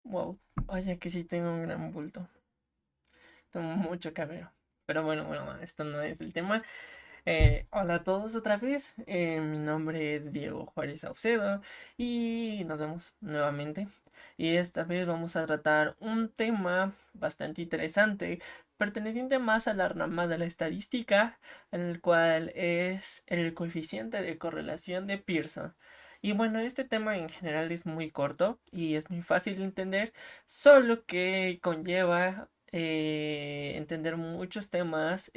Wow, vaya que sí tengo un gran bulto. Tengo mucho cabello. Pero bueno, esto no es el tema. Hola a todos otra vez. Mi nombre es Diego Juárez Saucedo y nos vemos nuevamente. Y esta vez vamos a tratar un tema bastante interesante, perteneciente más a la rama de la estadística, el cual es el coeficiente de correlación de Pearson. Y bueno, este tema en general es muy corto y es muy fácil de entender, solo que conlleva entender muchos temas,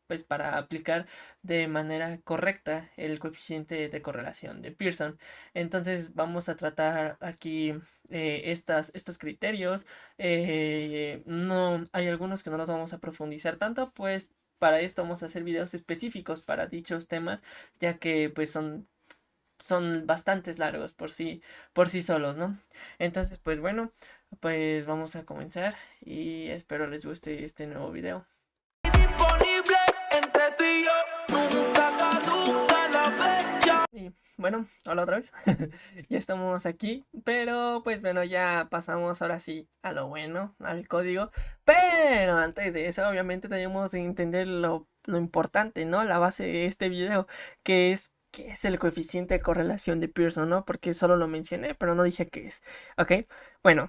pues para aplicar de manera correcta el coeficiente de correlación de Pearson. Entonces vamos a tratar aquí estos criterios. No, hay algunos que no los vamos a profundizar tanto, pues para esto vamos a hacer videos específicos para dichos temas, ya que pues son bastantes largos por sí solos, ¿no? Entonces, pues bueno, pues vamos a comenzar y espero les guste este nuevo video. Disponible entre tú y yo, nunca caduca la fecha. Y bueno, hola otra vez. Ya estamos aquí, pero pues bueno, ya pasamos ahora sí a lo bueno, al código. Pero antes de eso, obviamente tenemos que entender lo importante, ¿no? La base de este video, qué es el coeficiente de correlación de Pearson, ¿no? Porque solo lo mencioné, pero no dije qué es. Ok, bueno.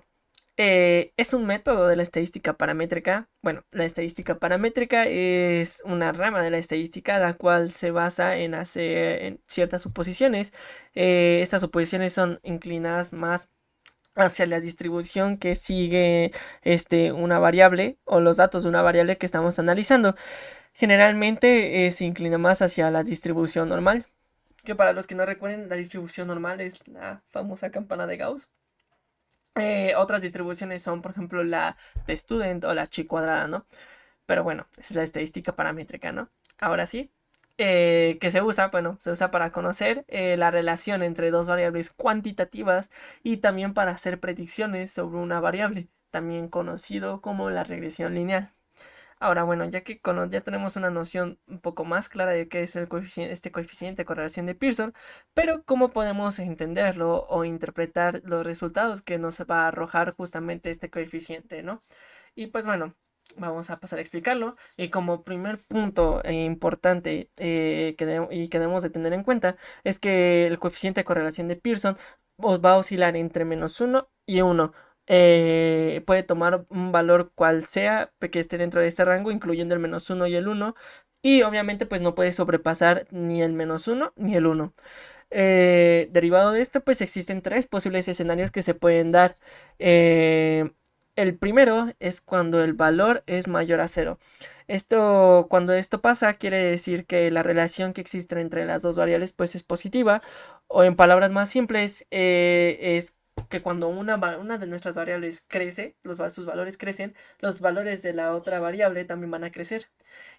Es un método de la estadística paramétrica. Bueno, la estadística paramétrica es una rama de la estadística la cual se basa en hacer ciertas suposiciones. Estas suposiciones son inclinadas más hacia la distribución que sigue una variable o los datos de una variable que estamos analizando. Generalmente se inclina más hacia la distribución normal, que para los que no recuerden, la distribución normal es la famosa campana de Gauss. Otras distribuciones son, por ejemplo, la de student o la chi cuadrada, ¿no? Pero bueno, esa es la estadística paramétrica, ¿no? Ahora sí, que se usa, bueno, se usa para conocer la relación entre dos variables cuantitativas y también para hacer predicciones sobre una variable, también conocido como la regresión lineal. Ahora, bueno, ya tenemos una noción un poco más clara de qué es este coeficiente de correlación de Pearson, pero cómo podemos entenderlo o interpretar los resultados que nos va a arrojar justamente este coeficiente, ¿no? Y pues bueno, vamos a pasar a explicarlo. Y como primer punto importante que debemos de tener en cuenta es que el coeficiente de correlación de Pearson os va a oscilar entre -1 y 1. Puede tomar un valor cual sea que esté dentro de este rango, incluyendo el -1 y el 1. Y obviamente pues no puede sobrepasar ni el -1 ni el 1. Derivado de esto, pues existen tres posibles escenarios que se pueden dar. Eh, el primero es cuando el valor es mayor a cero. Cuando esto pasa, quiere decir que la relación que existe entre las dos variables pues es positiva. O en palabras más simples, es que cuando una de nuestras variables crece, sus valores crecen, los valores de la otra variable también van a crecer.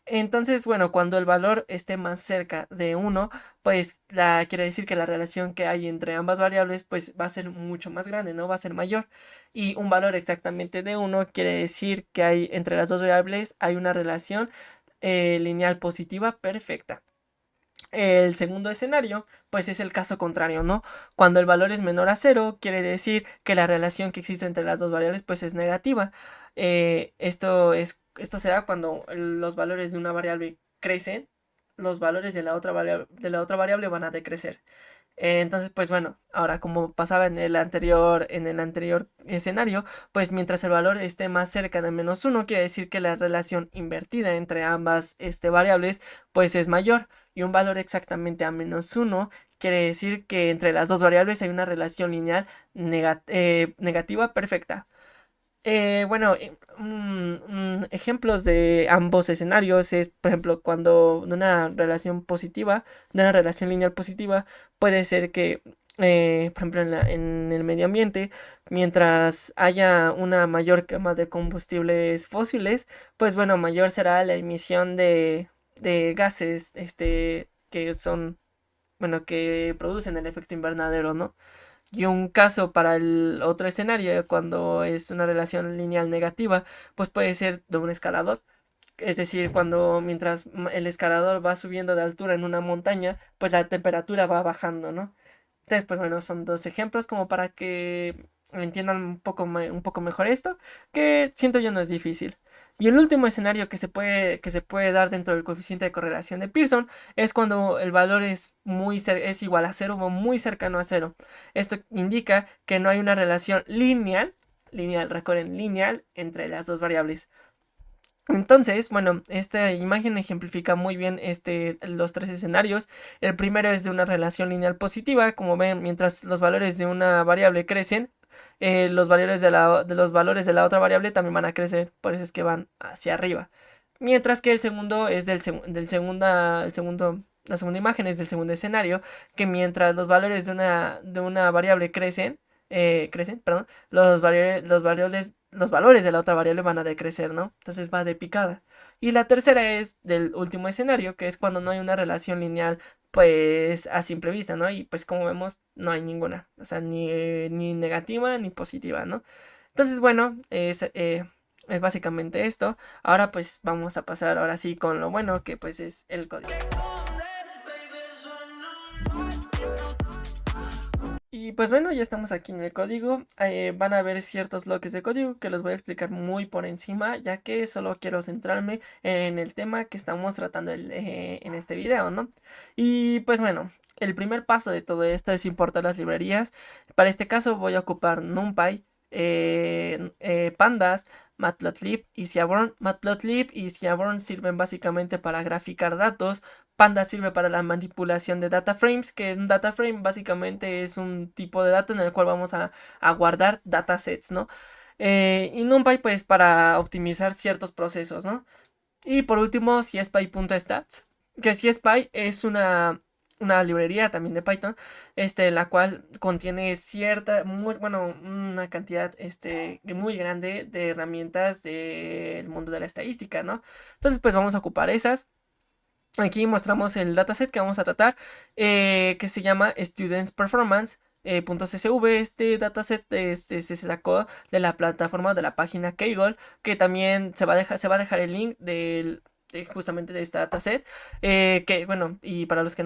Entonces, bueno, cuando el valor esté más cerca de 1, pues quiere decir que la relación que hay entre ambas variables pues va a ser mucho más grande, ¿no? Va a ser mayor. Y un valor exactamente de 1 quiere decir que hay entre las dos variables hay una relación lineal positiva perfecta. El segundo escenario, pues es el caso contrario, ¿no? Cuando el valor es menor a cero, quiere decir que la relación que existe entre las dos variables, pues es negativa. Esto se da cuando los valores de una variable crecen, los valores de la otra variable van a decrecer. Entonces, pues bueno, ahora como pasaba en el anterior escenario, pues mientras el valor esté más cerca de -1, quiere decir que la relación invertida entre ambas variables, pues es mayor. Y un valor exactamente a -1 quiere decir que entre las dos variables hay una relación lineal negativa perfecta. Bueno, ejemplos de ambos escenarios es, por ejemplo, cuando de una relación positiva, de una relación lineal positiva, puede ser que, por ejemplo, en el medio ambiente, mientras haya una mayor quema de combustibles fósiles, pues bueno, mayor será la emisión de gases, que son, bueno, que producen el efecto invernadero, ¿no? Y un caso para el otro escenario, cuando es una relación lineal negativa, pues puede ser de un escalador. Es decir, cuando mientras el escalador va subiendo de altura en una montaña, pues la temperatura va bajando, ¿no? Entonces, pues bueno, son dos ejemplos como para que entiendan un poco mejor esto, que siento yo no es difícil. Y el último escenario que se puede dar dentro del coeficiente de correlación de Pearson es cuando el valor es igual a cero o muy cercano a cero. Esto indica que no hay una relación recuerden, lineal entre las dos variables. Entonces, bueno, esta imagen ejemplifica muy bien los tres escenarios. El primero es de una relación lineal positiva. Como ven, mientras los valores de una variable crecen, los valores los valores de la otra variable también van a crecer. Por eso es que van hacia arriba. Mientras que el segundo es la segunda imagen es del segundo escenario, que mientras los valores de una variable perdón, los valores de la otra variable van a decrecer, ¿no? Entonces va de picada. Y la tercera es del último escenario, que es cuando no hay una relación lineal, pues a simple vista, ¿no? Y pues como vemos, no hay ninguna, o sea, ni negativa ni positiva, ¿no? Entonces, bueno, es básicamente esto. Ahora pues vamos a pasar ahora sí con lo bueno, que pues es el código. Y pues bueno, ya estamos aquí en el código. Van a ver ciertos bloques de código que los voy a explicar muy por encima, ya que solo quiero centrarme en el tema que estamos tratando en este video, ¿no? Y pues bueno, el primer paso de todo esto es importar las librerías. Para este caso voy a ocupar NumPy, Pandas, Matplotlib y Seaborn. Matplotlib y Seaborn sirven básicamente para graficar datos. Pandas sirve para la manipulación de data frames, que un data frame básicamente es un tipo de dato en el cual vamos a guardar datasets, ¿no? Y NumPy pues para optimizar ciertos procesos, ¿no? Y por último, CSPy.stats, que CSPy es una librería también de Python, la cual contiene una cantidad muy grande de herramientas del mundo de la estadística, ¿no? Entonces, pues vamos a ocupar esas. Aquí mostramos el dataset que vamos a tratar, que se llama Students Performance. .csv. Este dataset se sacó de la plataforma de la página Kaggle, que también se va a dejar el link justamente de este dataset, que bueno, y para los que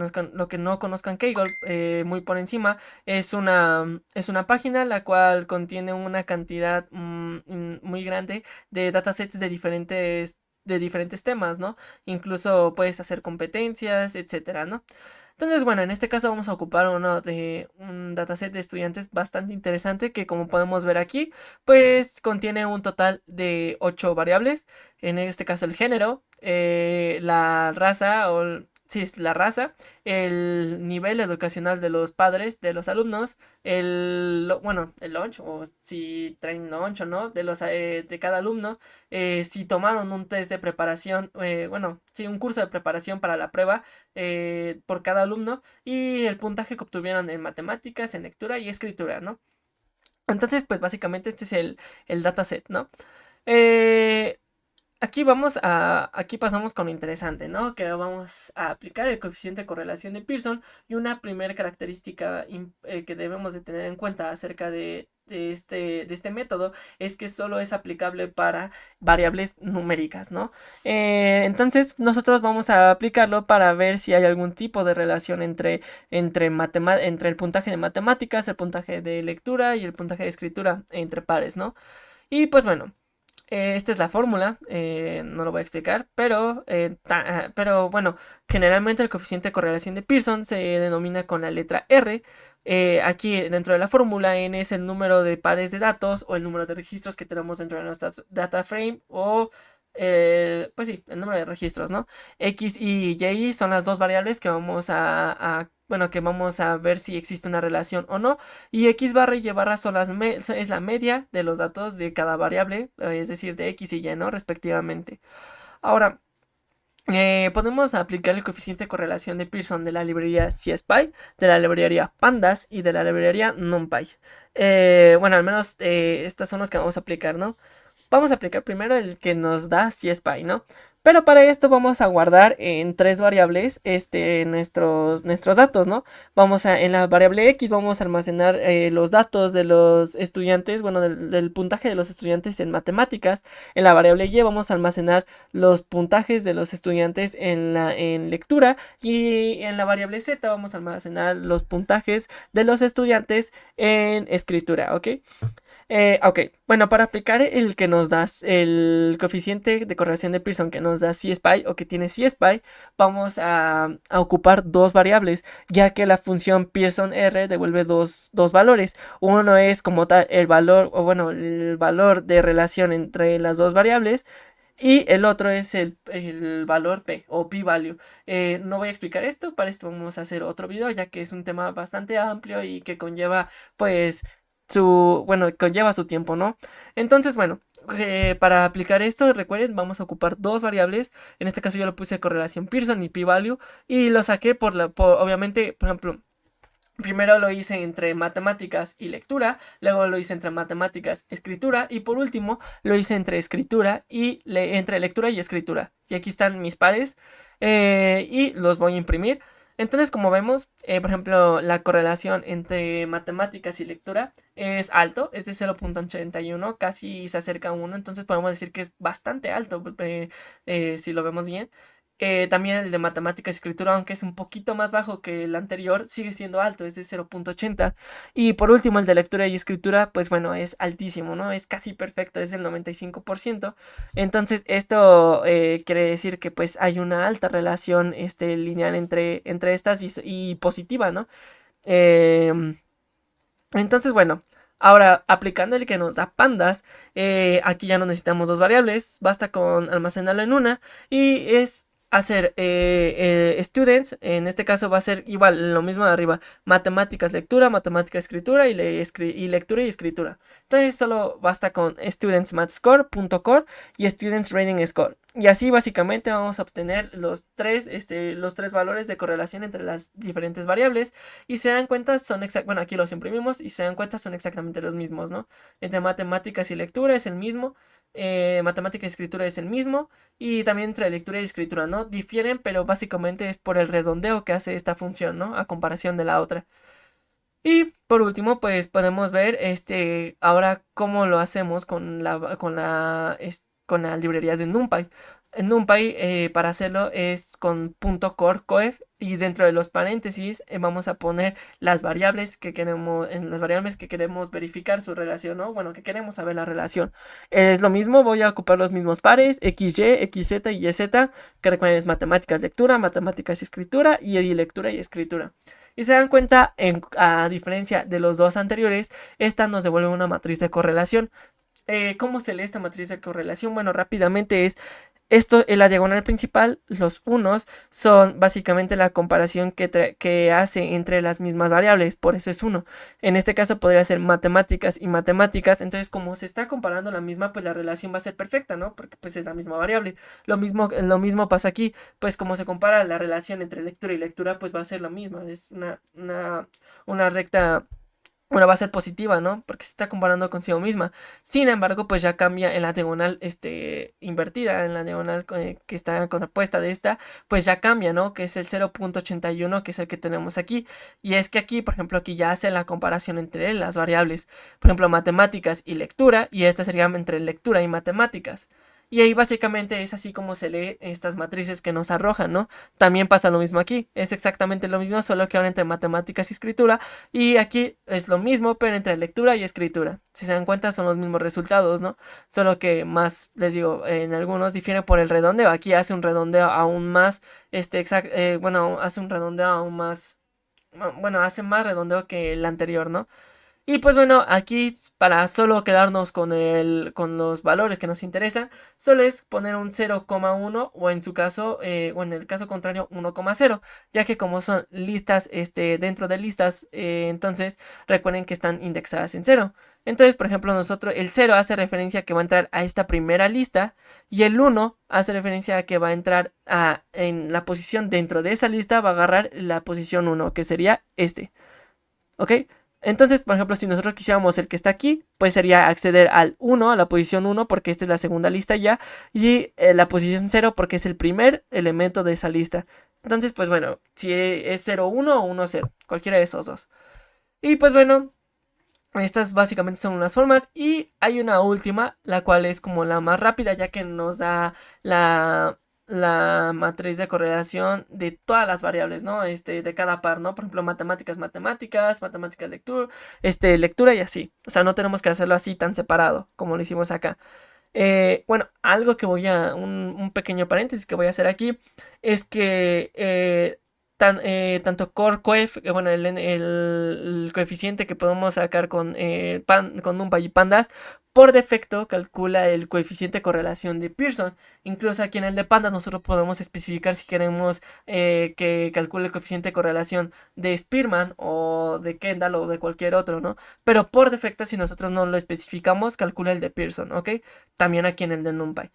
no conozcan Kaggle, muy por encima, es una página la cual contiene una cantidad muy grande de datasets de diferentes temas, ¿no? Incluso puedes hacer competencias, etcétera, ¿no? Entonces, bueno, en este caso vamos a ocupar uno de un dataset de estudiantes bastante interesante que, como podemos ver aquí, pues contiene un total de 8 variables. En este caso el género, la raza la raza, el nivel educacional de los padres, de los alumnos, el lunch, o si traen lunch o no, de cada alumno, si tomaron un test de preparación, sí, un curso de preparación para la prueba por cada alumno, y el puntaje que obtuvieron en matemáticas, en lectura y escritura, ¿no? Entonces, pues básicamente este es el dataset, ¿no? Eh, aquí pasamos con lo interesante, ¿no? Que vamos a aplicar el coeficiente de correlación de Pearson, y una primera característica que debemos de tener en cuenta acerca de este método es que solo es aplicable para variables numéricas, ¿no? Entonces nosotros vamos a aplicarlo para ver si hay algún tipo de relación entre el puntaje de matemáticas, el puntaje de lectura y el puntaje de escritura entre pares, ¿no? Y pues bueno, esta es la fórmula, no lo voy a explicar, pero bueno, generalmente el coeficiente de correlación de Pearson se denomina con la letra R. Aquí dentro de la fórmula, n es el número de pares de datos o el número de registros que tenemos dentro de nuestra data frame, o pues sí, el número de registros, ¿no? X y Y son las dos variables que que vamos a ver si existe una relación o no. Y X barra y Y barra es la media de los datos de cada variable, es decir, de X y Y, ¿no? Respectivamente. Ahora, podemos aplicar el coeficiente de correlación de Pearson de la librería CSPy, de la librería Pandas y de la librería NumPy. Bueno, al menos estas son los que vamos a aplicar, ¿no? Vamos a aplicar primero el que nos da CSPy, ¿no? Pero para esto vamos a guardar en 3 variables nuestros datos, ¿no? En la variable X vamos a almacenar los datos de los estudiantes, bueno, del puntaje de los estudiantes en matemáticas. En la variable Y vamos a almacenar los puntajes de los estudiantes en lectura. Y en la variable Z vamos a almacenar los puntajes de los estudiantes en escritura, ¿ok? Ok, bueno, para aplicar el que nos das, el coeficiente de correlación de Pearson que nos da CSPy o que tiene CSPy, vamos a ocupar dos variables, ya que la función Pearson R devuelve dos valores. Uno es como tal el valor, o bueno, el valor de relación entre las dos variables. Y el otro es el valor P o P-value. No voy a explicar esto, para esto vamos a hacer otro video, ya que es un tema bastante amplio y que conlleva, pues, conlleva su tiempo, ¿no? Entonces, bueno, para aplicar esto, recuerden, vamos a ocupar dos variables. En este caso yo lo puse correlación Pearson y P-value y lo saqué obviamente, por ejemplo, primero lo hice entre matemáticas y lectura, luego lo hice entre matemáticas, escritura y por último lo hice entre entre lectura y escritura. Y aquí están mis pares y los voy a imprimir. Entonces, como vemos, por ejemplo, la correlación entre matemáticas y lectura es alto, es de 0.81, casi se acerca a 1, entonces podemos decir que es bastante alto si lo vemos bien. También el de matemáticas y escritura, aunque es un poquito más bajo que el anterior, sigue siendo alto, es de 0.80. Y por último, el de lectura y escritura, pues bueno, es altísimo, ¿no? Es casi perfecto, es el 95%. Entonces, esto quiere decir que pues hay una alta relación lineal entre estas y positiva, ¿no? Entonces, bueno, ahora aplicando el que nos da pandas, aquí ya no necesitamos dos variables, basta con almacenarlo en una y es hacer students, en este caso va a ser igual lo mismo de arriba, matemáticas lectura, matemáticas escritura y lectura y escritura. Entonces solo basta con studentsmathscore.core y students reading score. Y así básicamente vamos a obtener los tres valores de correlación entre las diferentes variables. Y se dan cuenta, bueno, aquí los imprimimos y se dan cuenta son exactamente los mismos, ¿no? Entre matemáticas y lectura es el mismo, matemática y escritura es el mismo, y también entre lectura y escritura, ¿no? Difieren, pero básicamente es por el redondeo que hace esta función, ¿no? A comparación de la otra. Y por último, pues podemos ver ahora cómo lo hacemos con la librería de NumPy. En NumPy, para hacerlo es con .core coef y dentro de los paréntesis vamos a poner las variables que queremos, verificar su relación, ¿no? Bueno, que queremos saber la relación. Es lo mismo, voy a ocupar los mismos pares, XY, XZ y YZ, que recuerden es matemáticas lectura, matemáticas escritura y lectura y escritura. Y se dan cuenta, a diferencia de los dos anteriores, esta nos devuelve una matriz de correlación. ¿Cómo se lee esta matriz de correlación? Bueno, rápidamente es esto en la diagonal principal, los unos son básicamente la comparación que hace entre las mismas variables, por eso es 1. En este caso podría ser matemáticas y matemáticas, entonces como se está comparando la misma, pues la relación va a ser perfecta, ¿no? Porque pues es la misma variable. Lo mismo pasa aquí, pues como se compara la relación entre lectura y lectura, pues va a ser lo mismo, es una recta. Bueno, va a ser positiva, ¿no? Porque se está comparando consigo misma. Sin embargo, pues ya cambia en la diagonal invertida, en la diagonal que está contrapuesta de esta, pues ya cambia, ¿no? Que es el 0.81, que es el que tenemos aquí. Y es que aquí, por ejemplo, aquí ya hace la comparación entre las variables. Por ejemplo, matemáticas y lectura, y esta sería entre lectura y matemáticas. Y ahí básicamente es así como se lee estas matrices que nos arrojan, ¿no? También pasa lo mismo aquí, es exactamente lo mismo, solo que ahora entre matemáticas y escritura, y aquí es lo mismo, pero entre lectura y escritura. Si se dan cuenta son los mismos resultados, ¿no? Solo que más, les digo, en algunos difiere por el redondeo, aquí hace un redondeo aún más, hace un redondeo aún más, bueno, hace más redondeo que el anterior, ¿no? Y pues bueno, aquí para solo quedarnos con los valores que nos interesan, solo es poner un 0,1 o en su caso, o en el caso contrario 1,0, ya que como son listas dentro de listas, entonces recuerden que están indexadas en 0. Entonces, por ejemplo, el 0 hace referencia a que va a entrar a esta primera lista y el 1 hace referencia a que va a entrar en la posición dentro de esa lista, va a agarrar la posición 1, que sería ¿ok? Entonces, por ejemplo, si nosotros quisiéramos el que está aquí, pues sería acceder al 1, a la posición 1, porque esta es la segunda lista ya, y la posición 0 porque es el primer elemento de esa lista. Entonces, pues bueno, si es 0, 1 o 1, 0, cualquiera de esos dos. Y pues bueno, estas básicamente son unas formas y hay una última, la cual es como la más rápida ya que nos da la matriz de correlación de todas las variables, ¿no? De cada par, ¿no? Por ejemplo, matemáticas, lectura, lectura y así. O sea, no tenemos que hacerlo así tan separado como lo hicimos acá. Bueno, algo que un pequeño paréntesis que voy a hacer aquí es que tanto core coef, bueno, el coeficiente que podemos sacar con NumPy y Pandas, por defecto calcula el coeficiente de correlación de Pearson. Incluso aquí en el de Pandas nosotros podemos especificar si queremos que calcule el coeficiente de correlación de Spearman o de Kendall o de cualquier otro, ¿no? Pero por defecto, si nosotros no lo especificamos, calcula el de Pearson, ¿ok? También aquí en el de NumPy.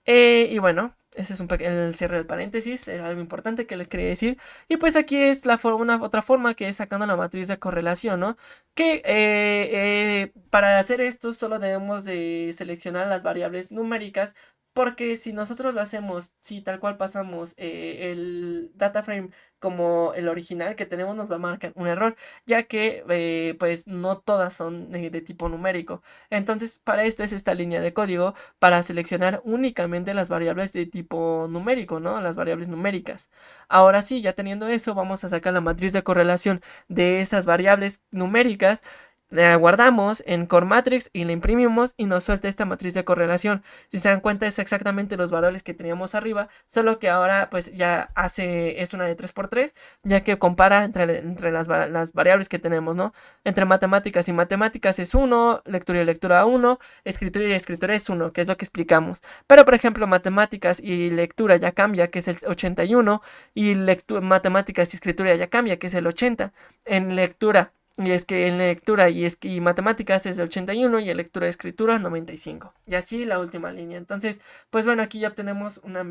Y bueno, ese es el cierre del paréntesis, era algo importante que les quería decir. Y pues aquí es una otra forma que es sacando la matriz de correlación, ¿no? Que para hacer esto solo debemos de seleccionar las variables numéricas. Porque si nosotros lo hacemos, si tal cual pasamos el data frame como el original que tenemos, nos va a marcar un error, ya que pues no todas son de tipo numérico. Entonces, para esto es esta línea de código para seleccionar únicamente las variables de tipo numérico, ¿no? Las variables numéricas. Ahora sí, ya teniendo eso, vamos a sacar la matriz de correlación de esas variables numéricas. La guardamos en Core Matrix y la imprimimos y nos suelta esta matriz de correlación. Si se dan cuenta es exactamente los valores que teníamos arriba, solo que ahora pues ya es una de 3x3, ya que compara entre las variables que tenemos, ¿no? Entre matemáticas y matemáticas es 1, lectura y lectura 1, escritura y escritura es 1, que es lo que explicamos. Pero por ejemplo matemáticas y lectura ya cambia, que es el 81, y matemáticas y escritura ya cambia, que es el 80. En lectura y matemáticas es de 81 y en lectura y escritura 95. Y así la última línea. Entonces, pues bueno, aquí ya tenemos una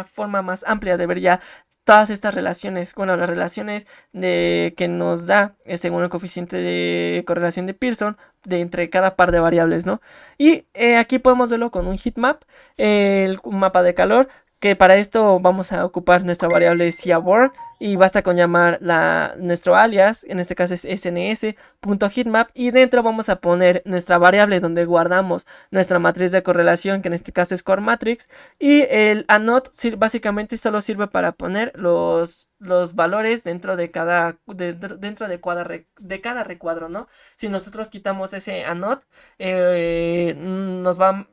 forma más amplia de ver ya todas estas relaciones. Bueno, las relaciones que nos da según el coeficiente de correlación de Pearson de entre cada par de variables, ¿no? Y aquí podemos verlo con un heatmap, un mapa de calor, que para esto vamos a ocupar nuestra variable Seaborn y basta con llamar nuestro alias, en este caso es sns.heatmap, y dentro vamos a poner nuestra variable donde guardamos nuestra matriz de correlación, que en este caso es Core Matrix, y el anode básicamente solo sirve para poner los valores dentro de cada recuadro, ¿no? Si nosotros quitamos ese anode,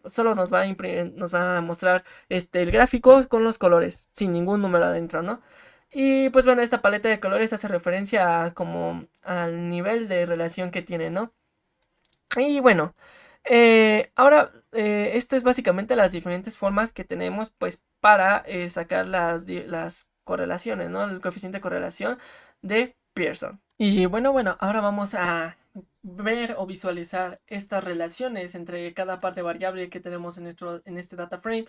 solo nos va a mostrar el gráfico con los colores, sin ningún número adentro, ¿no? Y pues bueno, esta paleta de colores hace referencia como al nivel de relación que tiene, ¿no? Y bueno, ahora esto es básicamente las diferentes formas que tenemos pues para sacar las correlaciones, ¿no? El coeficiente de correlación de Pearson. Y bueno, ahora vamos a ver o visualizar estas relaciones entre cada parte variable que tenemos en este data frame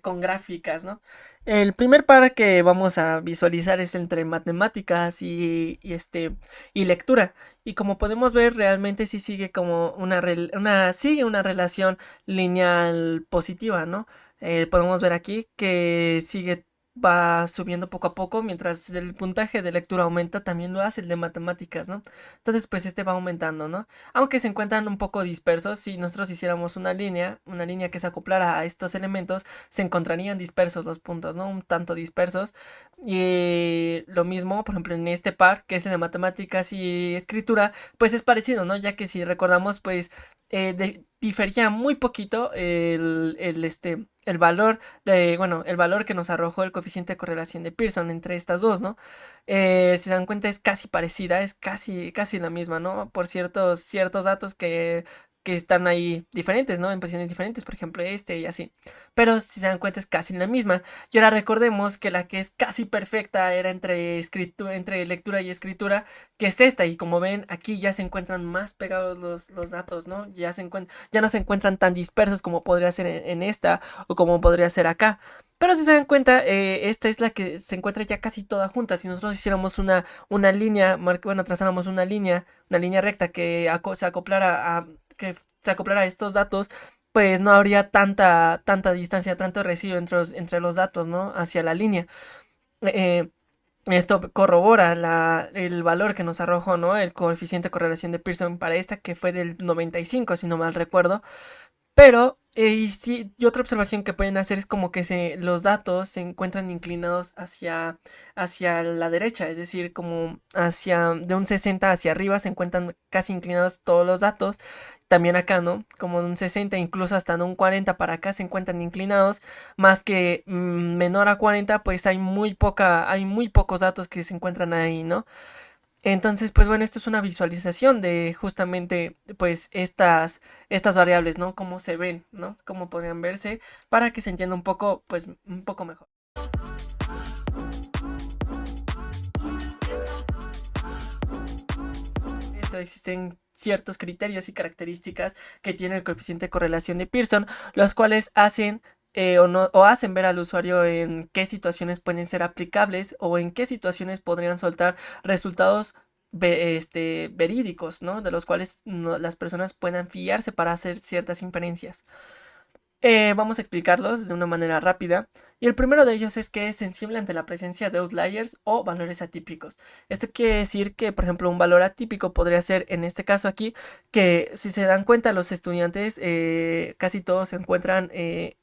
con gráficas, ¿no? El primer par que vamos a visualizar es entre matemáticas y lectura. Y como podemos ver, realmente sí sigue como sigue una relación lineal positiva, ¿no? Podemos ver aquí que va subiendo poco a poco, mientras el puntaje de lectura aumenta, también lo hace el de matemáticas, ¿no? Entonces, pues va aumentando, ¿no? Aunque se encuentran un poco dispersos, si nosotros hiciéramos una línea que se acoplara a estos elementos, se encontrarían dispersos los puntos, ¿no? Un tanto dispersos. Y lo mismo, por ejemplo, en este par, que es el de matemáticas y escritura, pues es parecido, ¿no? Ya que si recordamos, pues difería muy poquito el valor el valor que nos arrojó el coeficiente de correlación de Pearson entre estas dos, ¿no? Si se dan cuenta es casi parecida, es casi la misma, ¿no? Por ciertos datos que están ahí diferentes, ¿no? En posiciones diferentes, por ejemplo y así. Pero si se dan cuenta es casi la misma. Y ahora recordemos que la que es casi perfecta era entre lectura y escritura, que es esta. Y como ven, aquí ya se encuentran más pegados los datos, ¿no? Ya no se encuentran tan dispersos como podría ser en esta o como podría ser acá. Pero si se dan cuenta, esta es la que se encuentra ya casi toda junta. Si nosotros hiciéramos una línea, bueno, trazáramos una línea recta que se acoplara a estos datos, pues no habría tanta distancia, tanto residuo entre los datos, ¿no? Hacia la línea. Eh, Esto corrobora el valor que nos arrojó, ¿no? El coeficiente de correlación de Pearson para esta, que fue del 95, si no mal recuerdo. Pero, y otra observación que pueden hacer es como que los datos se encuentran inclinados hacia la derecha, es decir, como de un 60 hacia arriba se encuentran casi inclinados todos los datos. También acá, ¿no? Como de un 60, incluso hasta de un 40 para acá se encuentran inclinados. Más que menor a 40, pues hay muy pocos datos que se encuentran ahí, ¿no? Entonces, pues bueno, esto es una visualización de justamente, pues, estas variables, ¿no? Cómo se ven, ¿no? Cómo podrían verse, para que se entienda un poco, pues, un poco mejor. Eso, existen ciertos criterios y características que tiene el coeficiente de correlación de Pearson, los cuales hacen o hacen ver al usuario en qué situaciones pueden ser aplicables o en qué situaciones podrían soltar resultados verídicos, ¿no? De los cuales las personas puedan fiarse para hacer ciertas inferencias. Vamos a explicarlos de una manera rápida. Y el primero de ellos es que es sensible ante la presencia de outliers o valores atípicos. Esto quiere decir que, por ejemplo, un valor atípico podría ser, en este caso aquí, que si se dan cuenta los estudiantes, casi todos se encuentran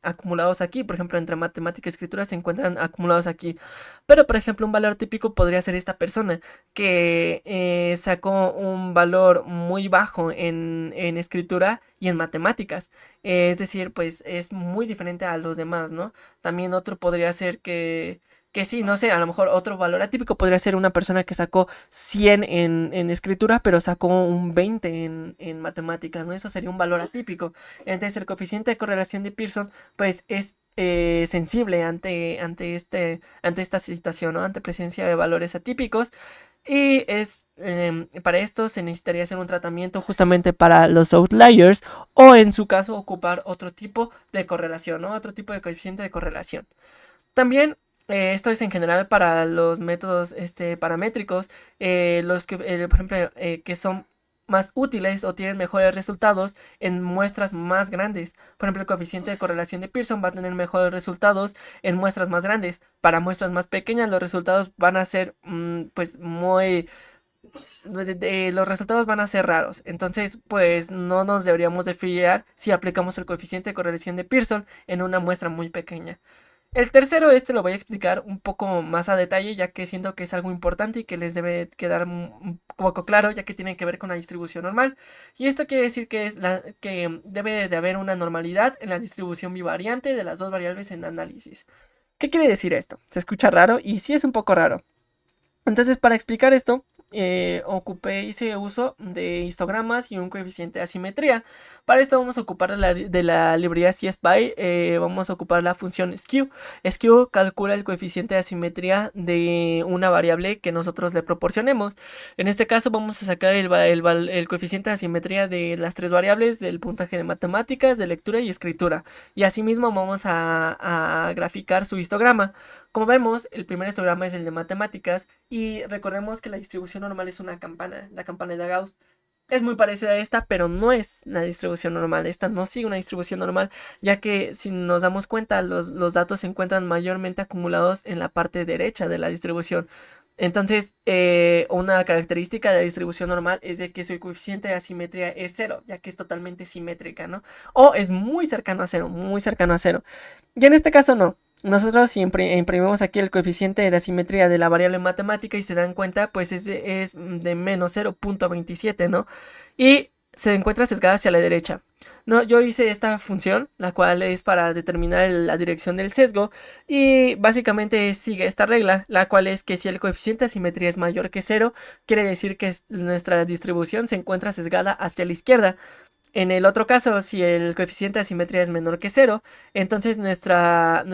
acumulados aquí. Por ejemplo, entre matemática y escritura se encuentran acumulados aquí. Pero, por ejemplo, un valor típico podría ser esta persona que sacó un valor muy bajo en escritura y en matemáticas. Es decir, pues es muy diferente a los demás, ¿no? También otro podría ser que sí, no sé, a lo mejor otro valor atípico podría ser una persona que sacó 100 en escritura, pero sacó un 20 en matemáticas, ¿no? Eso sería un valor atípico. Entonces el coeficiente de correlación de Pearson, pues es sensible ante esta situación, ¿no? Ante presencia de valores atípicos. Y para esto se necesitaría hacer un tratamiento justamente para los outliers o en su caso ocupar otro tipo de correlación, ¿no? Otro tipo de coeficiente de correlación. También esto es en general para los métodos paramétricos, los que, por ejemplo, que son más útiles o tienen mejores resultados en muestras más grandes. Por ejemplo, el coeficiente de correlación de Pearson va a tener mejores resultados en muestras más grandes. Para muestras más pequeñas los resultados van a ser pues muy los resultados van a ser raros. Entonces, pues no nos deberíamos de fiar si aplicamos el coeficiente de correlación de Pearson en una muestra muy pequeña. El tercero, lo voy a explicar un poco más a detalle, ya que siento que es algo importante y que les debe quedar un poco claro, ya que tiene que ver con la distribución normal. Y esto quiere decir que debe de haber una normalidad en la distribución bivariante de las dos variables en análisis. ¿Qué quiere decir esto? Se escucha raro y sí es un poco raro. Entonces, para explicar esto, hice uso de histogramas y un coeficiente de asimetría. Para esto vamos a ocupar de la librería CSPy, vamos a ocupar la función skew. Skew calcula el coeficiente de asimetría de una variable que nosotros le proporcionemos. En este caso vamos a sacar el coeficiente de asimetría de las tres variables del puntaje de matemáticas, de lectura y escritura. Y asimismo vamos a graficar su histograma. Como vemos, el primer histograma es el de matemáticas y recordemos que la distribución normal es una campana, la campana de Gauss. Es muy parecida a esta, pero no es la distribución normal. Esta no sigue una distribución normal, ya que si nos damos cuenta, los datos se encuentran mayormente acumulados en la parte derecha de la distribución. Entonces, una característica de la distribución normal es de que su coeficiente de asimetría es cero, ya que es totalmente simétrica, ¿no? O es muy cercano a cero, muy cercano a cero. Y en este caso no. Nosotros si imprimimos aquí el coeficiente de asimetría de la variable matemática y se dan cuenta, pues es de menos 0.27, ¿no? Y se encuentra sesgada hacia la derecha. No, yo hice esta función, la cual es para determinar la dirección del sesgo y básicamente sigue esta regla, la cual es que si el coeficiente de asimetría es mayor que 0, quiere decir que nuestra distribución se encuentra sesgada hacia la izquierda. En el otro caso, si el coeficiente de asimetría es menor que cero, entonces nuestra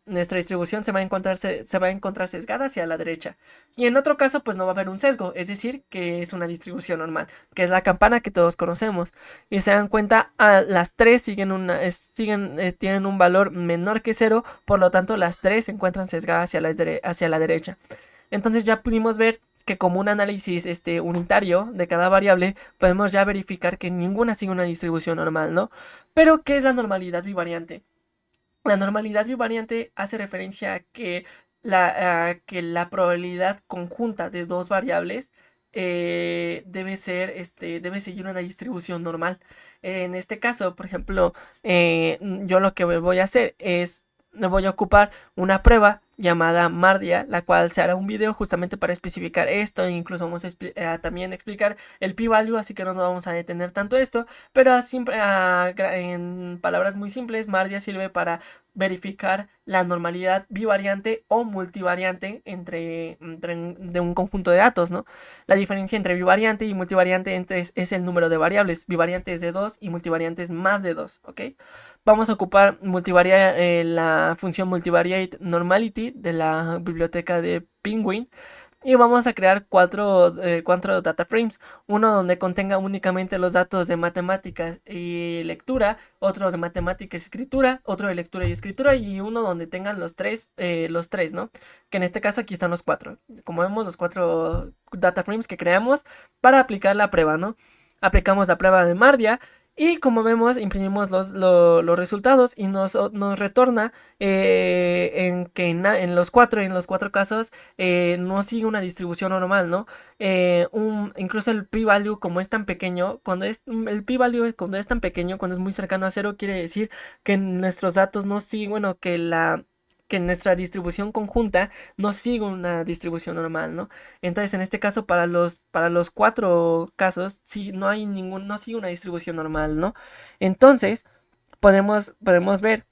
distribución se va a encontrar sesgada hacia la derecha. Y en otro caso, pues no va a haber un sesgo, es decir, que es una distribución normal, que es la campana que todos conocemos. Y se dan cuenta, las tres tienen un valor menor que cero, por lo tanto las tres se encuentran sesgadas hacia la derecha. Entonces ya pudimos ver que como un análisis unitario de cada variable, podemos ya verificar que ninguna sigue una distribución normal, ¿no? Pero, ¿qué es la normalidad bivariante? La normalidad bivariante hace referencia a que la probabilidad conjunta de dos variables debe seguir una distribución normal. En este caso, por ejemplo, yo lo que voy a hacer es, me voy a ocupar una prueba llamada Mardia, la cual se hará un video justamente para especificar esto, e incluso vamos a también explicar el p-value, así que no nos vamos a detener tanto esto, pero en palabras muy simples, Mardia sirve para verificar la normalidad bivariante o multivariante de un conjunto de datos, ¿no? La diferencia entre bivariante y multivariante es el número de variables. Bivariante es de 2 y multivariante es más de 2, ¿ok? Vamos a ocupar la función multivariate normality de la biblioteca de Penguin. Y vamos a crear cuatro data frames. Uno donde contenga únicamente los datos de matemáticas y lectura. Otro de matemáticas y escritura. Otro de lectura y escritura. Y uno donde tengan los tres, ¿no? Que en este caso aquí están los cuatro. Como vemos, los cuatro data frames que creamos para aplicar la prueba, ¿no? Aplicamos la prueba de Mardia. Y como vemos, imprimimos los resultados y nos retorna en los cuatro casos no sigue una distribución normal, ¿no? Incluso el p-value, como es tan pequeño, cuando es tan pequeño, cuando es muy cercano a cero, quiere decir que nuestros datos no siguen, bueno, que nuestra distribución conjunta no sigue una distribución normal, ¿no? Entonces, en este caso, para los cuatro casos, sí, no sigue una distribución normal, ¿no? Entonces, podemos ver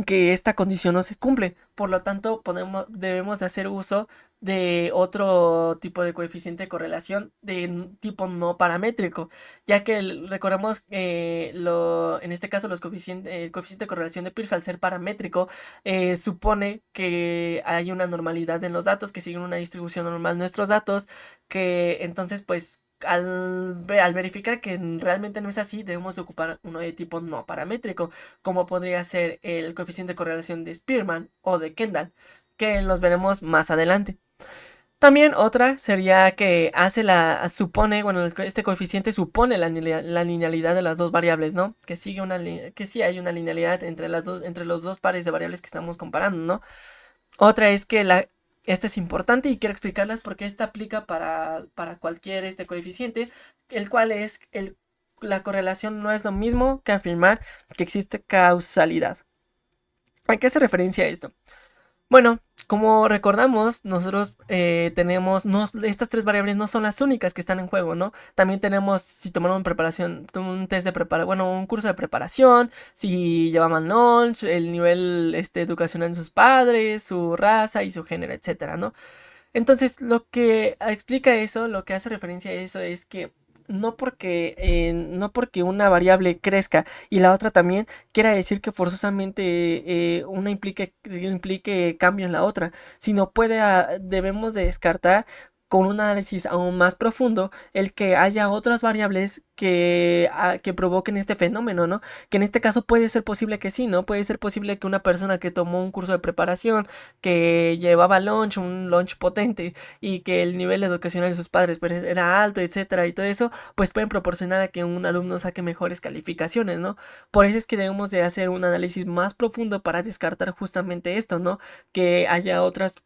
que esta condición no se cumple. Por lo tanto, debemos de hacer uso de otro tipo de coeficiente de correlación de tipo no paramétrico, ya que recordemos que en este caso el coeficiente de correlación de Pearson, al ser paramétrico, supone que hay una normalidad en los datos, que siguen una distribución normal nuestros datos, que entonces pues al verificar que realmente no es así, debemos de ocupar uno de tipo no paramétrico, como podría ser el coeficiente de correlación de Spearman o de Kendall, que los veremos más adelante. También otra sería que este coeficiente supone la linealidad de las dos variables, ¿no? Que sí hay una linealidad entre los dos pares de variables que estamos comparando, ¿no? Otra es que esta es importante y quiero explicarlas porque esta aplica para cualquier coeficiente, el cual es la correlación no es lo mismo que afirmar que existe causalidad. ¿A qué hace referencia esto? Bueno, como recordamos, nosotros estas tres variables no son las únicas que están en juego, ¿no? También tenemos si tomaron un test de preparación, bueno, un curso de preparación, si llevaban lunch, el nivel educacional de sus padres, su raza y su género, etcétera, ¿no? Entonces, lo que explica eso, lo que hace referencia a eso es que no porque una variable crezca y la otra también, quiera decir que forzosamente una implique cambio en la otra, sino debemos de descartar con un análisis aún más profundo el que haya otras variables que provoquen este fenómeno, ¿no? Que en este caso puede ser posible que sí, ¿no? Puede ser posible que una persona que tomó un curso de preparación, que llevaba un lunch potente y que el nivel educacional de sus padres pues, era alto, etcétera, y todo eso, pues pueden proporcionar a que un alumno saque mejores calificaciones, ¿no? Por eso es que debemos de hacer un análisis más profundo para descartar justamente esto, ¿no? Que haya otras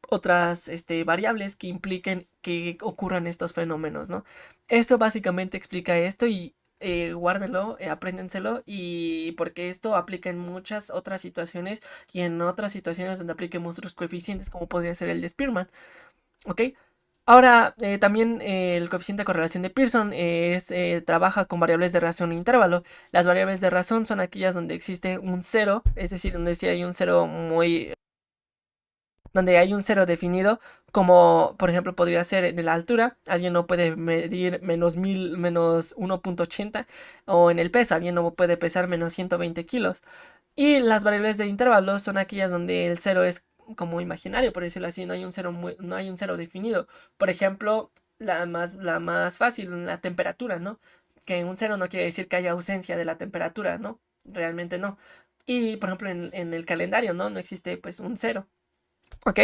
variables que impliquen que ocurran estos fenómenos, ¿no? Esto básicamente explica esto y guárdenlo, apréndenselo y porque esto aplica en muchas otras situaciones y en otras situaciones donde apliquemos otros coeficientes como podría ser el de Spearman, ¿ok? Ahora, también el coeficiente de correlación de Pearson trabaja con variables de razón e intervalo. Las variables de razón son aquellas donde existe un cero, es decir, donde sí hay un cero muy donde hay un cero definido, como por ejemplo podría ser en la altura, alguien no puede medir menos 1000, menos 1.80, o en el peso, alguien no puede pesar menos 120 kilos. Y las variables de intervalo son aquellas donde el cero es como imaginario, por decirlo así, no hay un cero, no hay un cero definido. Por ejemplo, la más fácil, la temperatura, ¿no? Que un cero no quiere decir que haya ausencia de la temperatura, ¿no? Realmente no. Y por ejemplo, en el calendario, ¿no? No existe pues un cero. ¿Ok?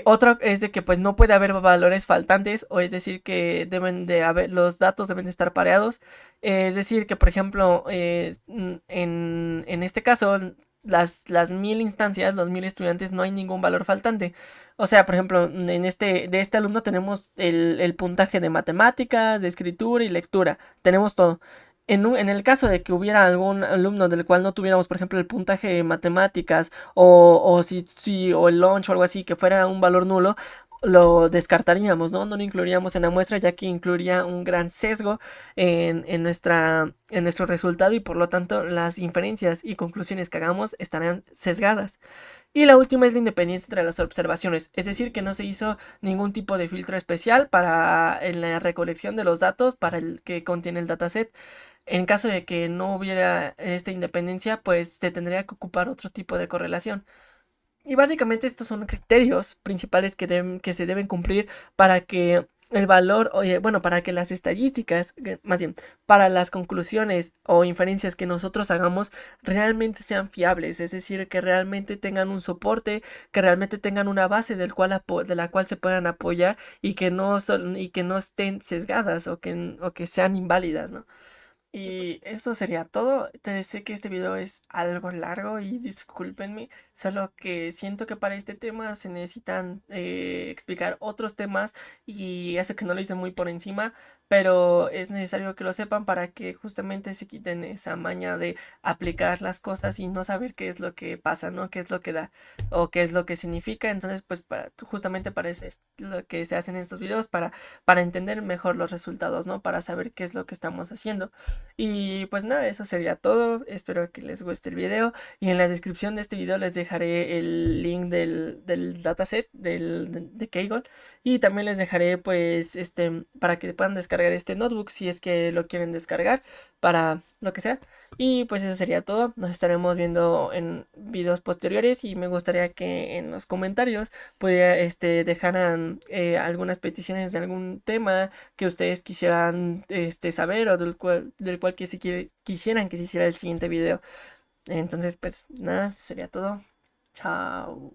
Otro es de que pues no puede haber valores faltantes, o es decir que deben de haber, los datos deben de estar pareados. Es decir que por ejemplo en este caso las 1000 instancias, los 1000 estudiantes, no hay ningún valor faltante. O sea, por ejemplo, de este alumno tenemos el puntaje de matemáticas, de escritura y lectura, tenemos todo. En el caso de que hubiera algún alumno del cual no tuviéramos, por ejemplo, el puntaje de matemáticas, o el lunch o algo así, que fuera un valor nulo, lo descartaríamos, ¿no? No lo incluiríamos en la muestra, ya que incluiría un gran sesgo en nuestro resultado, y por lo tanto las inferencias y conclusiones que hagamos estarán sesgadas. Y la última es la independencia entre las observaciones, es decir, que no se hizo ningún tipo de filtro especial para en la recolección de los datos para el que contiene el dataset. En caso de que no hubiera esta independencia, pues se tendría que ocupar otro tipo de correlación. Y básicamente estos son criterios principales que se deben cumplir para que el valor, oye, bueno, para que las estadísticas, más bien, para las conclusiones o inferencias que nosotros hagamos realmente sean fiables, es decir, que realmente tengan un soporte, que realmente tengan una base de la cual se puedan apoyar, y que no estén sesgadas, o que sean inválidas, ¿no? Y eso sería todo. Te sé que este video es algo largo y discúlpenme, solo que siento que para este tema se necesitan explicar otros temas, y eso que no lo hice muy por encima, pero es necesario que lo sepan para que justamente se quiten esa maña de aplicar las cosas y no saber qué es lo que pasa, ¿no? Qué es lo que da o qué es lo que significa. Entonces, pues justamente para eso es lo que se hacen estos videos, para entender mejor los resultados, ¿no? Para saber qué es lo que estamos haciendo. Y pues nada, eso sería todo. Espero que les guste el video. Y en la descripción de este video les dejaré el link del dataset de Kaggle. Y también les dejaré pues para que puedan descargar este notebook si es que lo quieren descargar para lo que sea. Y pues eso sería todo. Nos estaremos viendo en videos posteriores, y me gustaría que en los comentarios pudiera, dejaran algunas peticiones de algún tema que ustedes quisieran saber, o del cual quisieran que se hiciera el siguiente video. Entonces, pues nada, sería todo. Chao.